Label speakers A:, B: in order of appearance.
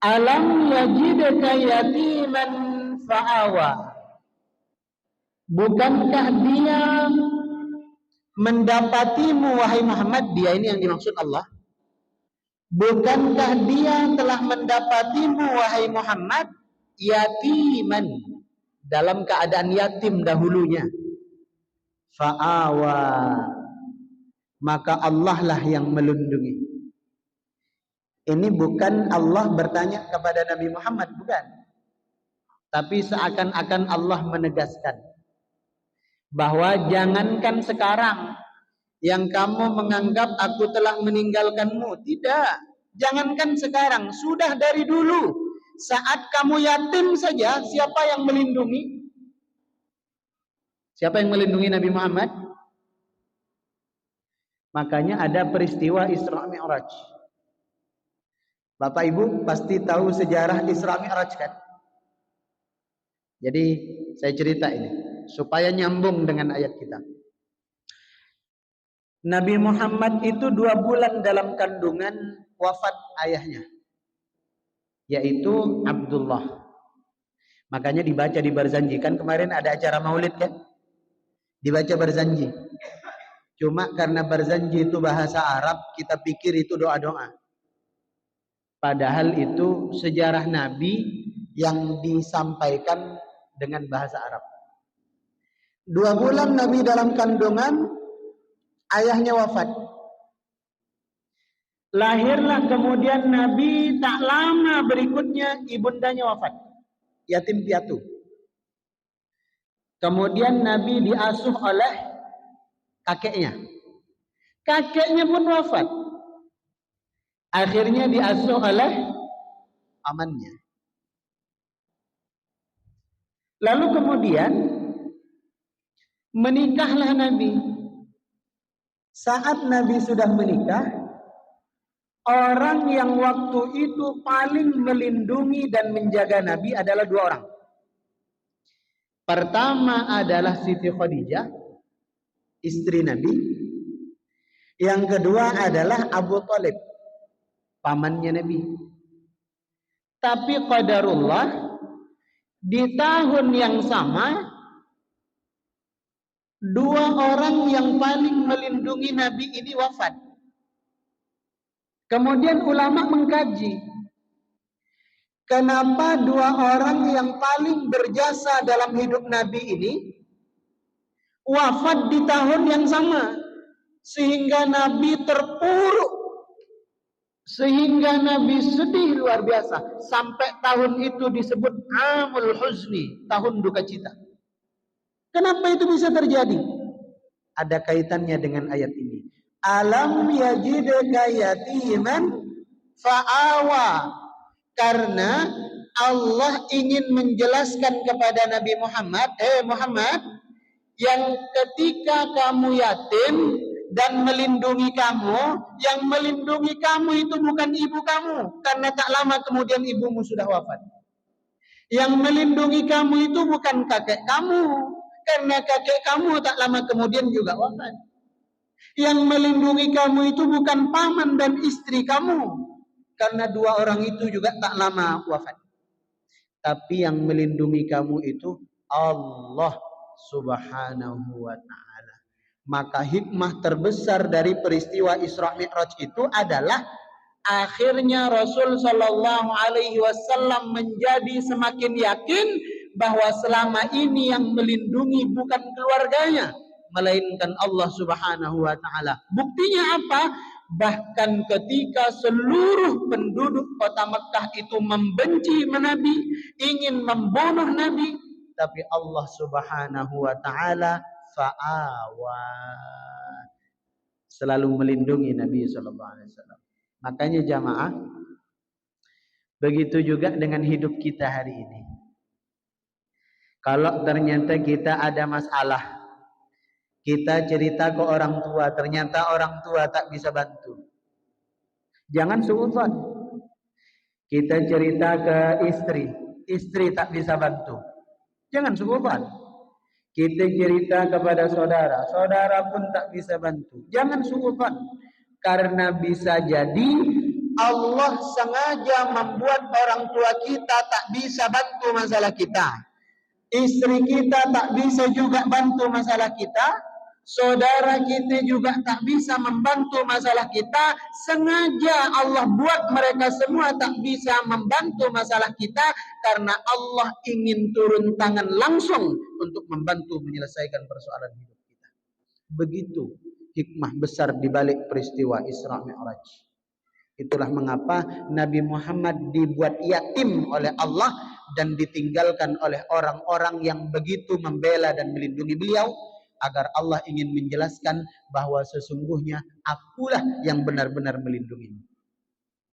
A: Alam yajidka yatiman fa'awa. Bukankah dia mendapatimu wahai Muhammad? Dia ini yang dimaksud Allah. Bukankah dia telah mendapatimu wahai Muhammad yatiman, dalam keadaan yatim dahulunya. Fa'awa, maka Allah lah yang melindungi. Ini bukan Allah bertanya kepada Nabi Muhammad, bukan. Tapi seakan-akan Allah menegaskan bahwa jangankan sekarang yang kamu menganggap aku telah meninggalkanmu. Tidak, jangankan sekarang, sudah dari dulu. Saat kamu yatim saja, siapa yang melindungi? Siapa yang melindungi Nabi Muhammad? Makanya ada peristiwa Isra Mi'raj. Bapak Ibu pasti tahu sejarah Isra Mi'raj kan? Jadi saya cerita ini supaya nyambung dengan ayat kita. Nabi Muhammad itu 2 bulan dalam kandungan wafat ayahnya, yaitu Abdullah. Makanya dibaca di Barzanji, kan kemarin ada acara maulid kan? Dibaca Barzanji. Cuma karena Barzanji itu bahasa Arab, kita pikir itu doa-doa. Padahal itu sejarah Nabi yang disampaikan dengan bahasa Arab. 2 bulan Nabi dalam kandungan, ayahnya wafat. Lahirlah kemudian Nabi, tak lama berikutnya ibundanya wafat. Yatim piatu. Kemudian Nabi diasuh oleh kakeknya. Kakeknya pun wafat. Akhirnya diasuh oleh pamannya. Lalu kemudian menikahlah Nabi. Saat Nabi sudah menikah, orang yang waktu itu paling melindungi dan menjaga Nabi adalah 2 orang. Pertama adalah Siti Khadijah, istri Nabi. Yang kedua adalah Abu Thalib, pamannya Nabi. Tapi qadarullah, di tahun yang sama 2 orang yang paling melindungi Nabi ini wafat. Kemudian ulama mengkaji, kenapa 2 orang yang paling berjasa dalam hidup Nabi ini wafat di tahun yang sama, sehingga Nabi terpuruk, sehingga Nabi sedih luar biasa, sampai tahun itu disebut Amul Huzni, tahun duka cita. Kenapa itu bisa terjadi? Ada kaitannya dengan ayat ini. Alam yajidka yatiman fa'awa. Karena Allah ingin menjelaskan kepada Nabi Muhammad, Muhammad, yang ketika kamu yatim dan melindungi kamu, yang melindungi kamu itu bukan ibu kamu, karena tak lama kemudian ibumu sudah wafat. Yang melindungi kamu itu bukan kakek kamu, karena kakek kamu tak lama kemudian juga wafat. Yang melindungi kamu itu bukan paman dan istri kamu, karena 2 orang itu juga tak lama wafat. Tapi yang melindungi kamu itu Allah Subhanahu wa ta'ala. Maka hikmah terbesar dari peristiwa Isra Mi'raj itu adalah akhirnya Rasul sallallahu alaihi wasallam menjadi semakin yakin bahwa selama ini yang melindungi bukan keluarganya, melainkan Allah Subhanahu wa ta'ala. Buktinya apa? Bahkan ketika seluruh penduduk kota Mekah itu membenci Nabi, ingin membunuh Nabi, tapi Allah Subhanahu wa ta'ala fa'awa, selalu melindungi Nabi sallallahu alaihi wasallam. Makanya jamaah, begitu juga dengan hidup kita hari ini. Kalau ternyata kita ada masalah, kita cerita ke orang tua, ternyata orang tua tak bisa bantu, jangan suudzon. Kita cerita ke istri, istri tak bisa bantu, jangan suudzon. Kita cerita kepada saudara, saudara pun tak bisa bantu, jangan suudzon. Karena bisa jadi Allah sengaja membuat orang tua kita tak bisa bantu masalah kita. Istri kita tak bisa juga bantu masalah kita. Saudara kita juga tak bisa membantu masalah kita. Sengaja Allah buat mereka semua tak bisa membantu masalah kita, karena Allah ingin turun tangan langsung untuk membantu menyelesaikan persoalan hidup kita. Begitu hikmah besar di balik peristiwa Isra Mi'raj. Itulah mengapa Nabi Muhammad dibuat yatim oleh Allah dan ditinggalkan oleh orang-orang yang begitu membela dan melindungi beliau, agar Allah ingin menjelaskan bahwa sesungguhnya akulah yang benar-benar melindungimu.